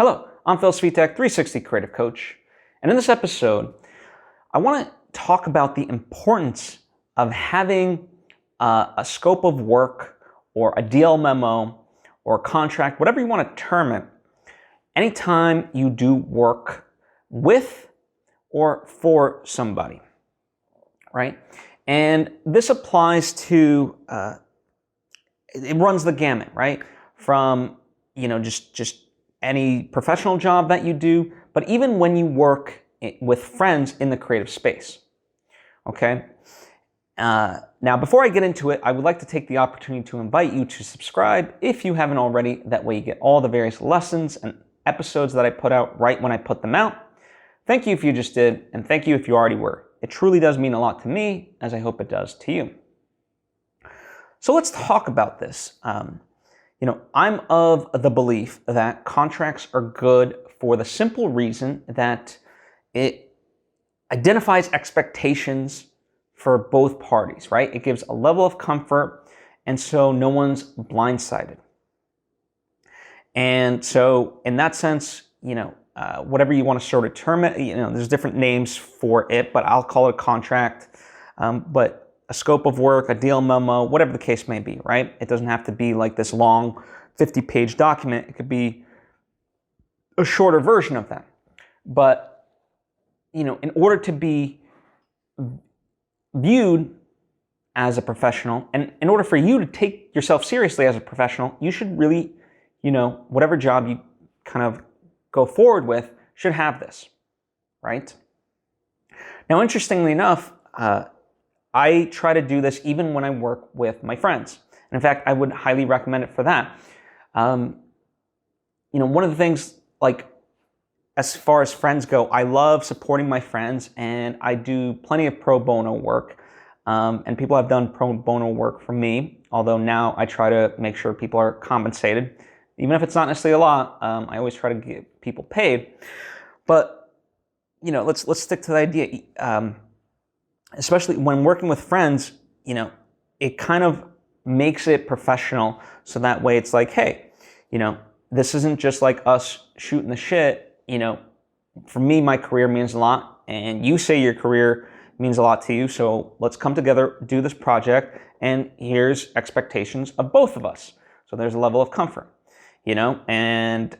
Hello, I'm Svitek, 360 Creative Coach, and in this episode, I want to talk about the importance of having a scope of work or a deal memo or a contract, whatever you want to term it, anytime you do work with or for somebody, right? And this applies to, it runs the gamut, right? From, just any professional job that you do, but even when you work with friends in the creative space, okay? Now, before I get into it, I would like to take the opportunity to invite you to subscribe if you haven't already. That way you get all the various lessons and episodes that I put out right when I put them out. Thank you if you just did, and thank you if you already were. It truly does mean a lot to me, as I hope it does to you. So let's talk about this. I'm of the belief that contracts are good for the simple reason that it identifies expectations for both parties, right? It gives a level of comfort, and so no one's blindsided. And so in that sense, whatever you want to sort of term it, there's different names for it, but I'll call it a contract. But a scope of work, a deal memo, whatever the case may be, right? It doesn't have to be like this long 50-page document. It could be a shorter version of that. But, in order to be viewed as a professional, and in order for you to take yourself seriously as a professional, you should really, whatever job you kind of go forward with should have this, right? Now, interestingly enough, I try to do this even when I work with my friends. And in fact, I would highly recommend it for that. One of the things, like, as far as friends go, I love supporting my friends, and I do plenty of pro bono work. And people have done pro bono work for me, although now I try to make sure people are compensated. Even if it's not necessarily a lot, I always try to get people paid. But, let's stick to the idea. Especially when working with friends, it kind of makes it professional. So that way it's like, hey, this isn't just like us shooting the shit. For me, my career means a lot, and you say your career means a lot to you. So let's come together, do this project, and here's expectations of both of us. So there's a level of comfort, and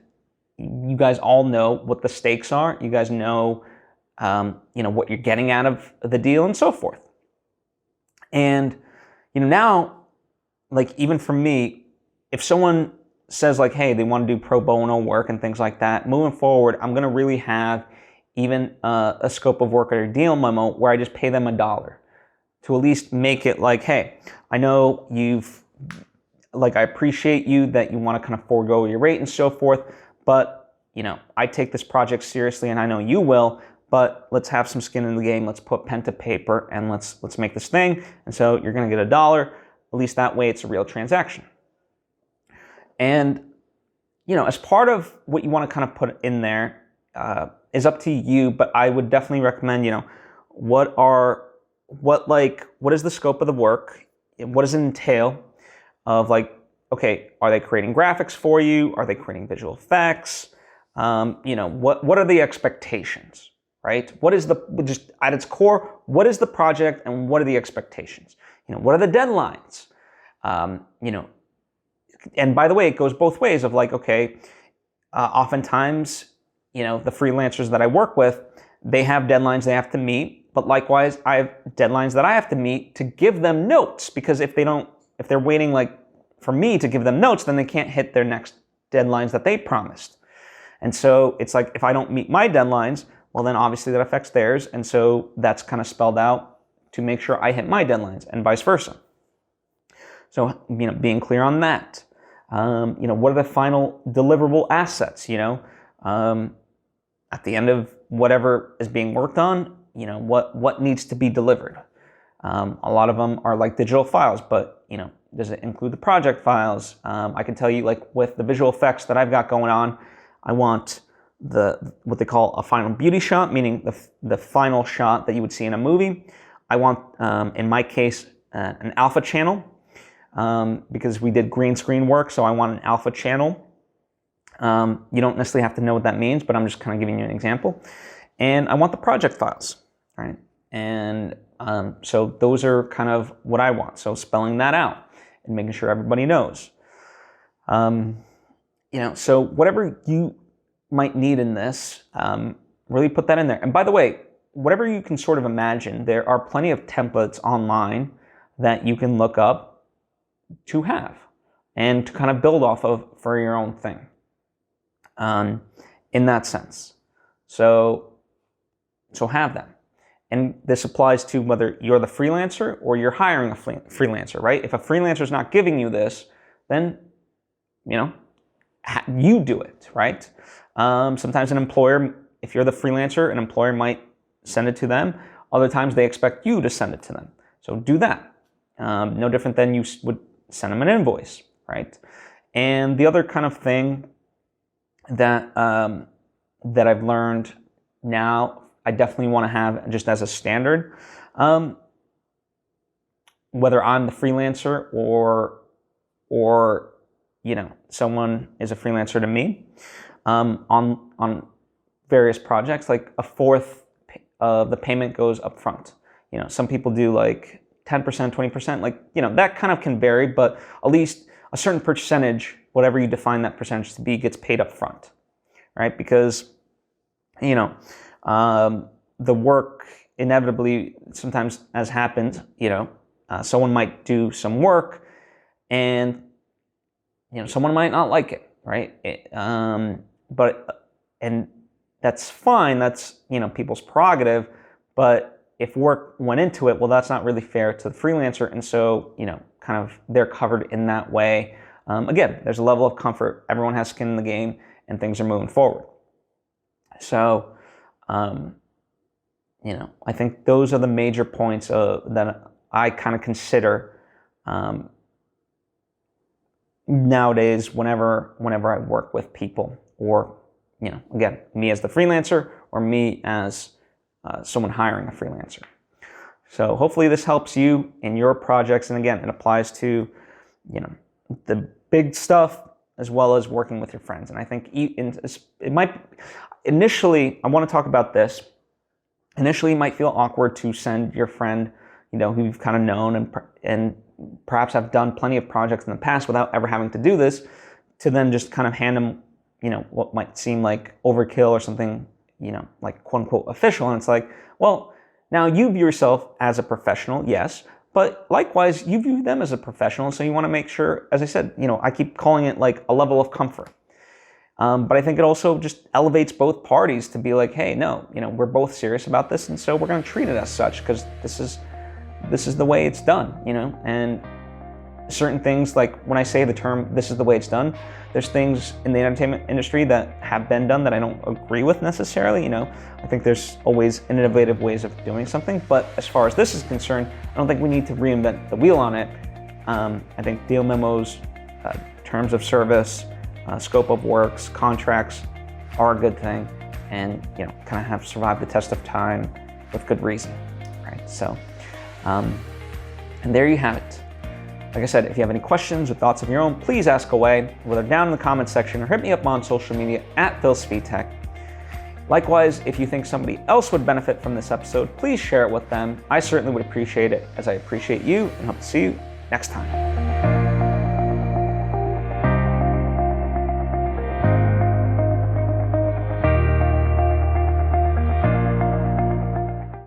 you guys all know what the stakes are. You guys know what you're getting out of the deal and so forth. And, now, like, even for me, if someone says like, hey, they want to do pro bono work and things like that, moving forward, I'm going to really have even a scope of work or a deal memo where I just pay them $1 to at least make it like, hey, I know I appreciate you that you want to kind of forego your rate and so forth, but, I take this project seriously and I know you will. But let's have some skin in the game. Let's put pen to paper and let's make this thing. And so you're going to get $1. At least that way it's a real transaction. And, as part of what you want to kind of put in there is up to you. But I would definitely recommend, what is the scope of the work? What does it entail of, like, okay, are they creating graphics for you? Are they creating visual effects? What are the expectations? Right? What is just at its core, what is the project and what are the expectations? What are the deadlines? And by the way, it goes both ways of like, okay, oftentimes, the freelancers that I work with, they have deadlines they have to meet, but likewise, I have deadlines that I have to meet to give them notes, because if they're waiting like for me to give them notes, then they can't hit their next deadlines that they promised. And so it's like, if I don't meet my deadlines, well, then obviously that affects theirs. And so that's kind of spelled out to make sure I hit my deadlines and vice versa. So, being clear on that. What are the final deliverable assets? At the end of whatever is being worked on, what needs to be delivered? A lot of them are like digital files, but, does it include the project files? I can tell you, like, with the visual effects that I've got going on, I want what they call a final beauty shot, meaning the final shot that you would see in a movie. I want, in my case, an alpha channel, because we did green screen work, so I want an alpha channel. You don't necessarily have to know what that means, but I'm just kind of giving you an example. And I want the project files, right? And so those are kind of what I want. So spelling that out and making sure everybody knows. So whatever you might need in this, really put that in there. And by the way, whatever you can sort of imagine, there are plenty of templates online that you can look up to have and to kind of build off of for your own thing. In that sense. So have them. And this applies to whether you're the freelancer or you're hiring a freelancer, right? If a freelancer is not giving you this, then, you do it, right? Sometimes an employer, if you're the freelancer, an employer might send it to them. Other times they expect you to send it to them. So do that. No different than you would send them an invoice, right? And the other kind of thing that I've learned now, I definitely want to have just as a standard, whether I'm the freelancer or someone is a freelancer to me, on various projects, like a fourth of the payment goes up front. Some people do like 10%, 20%, that kind of can vary, but at least a certain percentage, whatever you define that percentage to be, gets paid up front, right? Because, the work inevitably, sometimes as happened, someone might do some work and, someone might not like it, right? And that's fine. That's, people's prerogative. But if work went into it, well, that's not really fair to the freelancer. And so, kind of they're covered in that way. Again, there's a level of comfort. Everyone has skin in the game and things are moving forward. So, I think those are the major points that I kind of consider nowadays whenever I work with people, or, again, me as the freelancer or me as someone hiring a freelancer. So hopefully this helps you in your projects. And again, it applies to, the big stuff as well as working with your friends. And I think it might, initially, I want to talk about this. Initially, it might feel awkward to send your friend, who you've kind of known and perhaps have done plenty of projects in the past without ever having to do this, to then just kind of hand them, what might seem like overkill or something, like quote unquote official. And it's like, well, now you view yourself as a professional, yes, but likewise, you view them as a professional. So you want to make sure, as I said, I keep calling it like a level of comfort. But I think it also just elevates both parties to be like, hey, no, we're both serious about this, and so we're going to treat it as such, because this is the way it's done, and certain things, like when I say the term, this is the way it's done, there's things in the entertainment industry that have been done that I don't agree with necessarily. I think there's always innovative ways of doing something, but as far as this is concerned, I don't think we need to reinvent the wheel on it. I think deal memos, terms of service, scope of works, contracts are a good thing, and kind of have survived the test of time with good reason, right? So, and there you have it. Like I said, if you have any questions or thoughts of your own, please ask away, whether down in the comments section or hit me up on social media at Svitek. Likewise, if you think somebody else would benefit from this episode, please share it with them. I certainly would appreciate it, as I appreciate you, and hope to see you next time.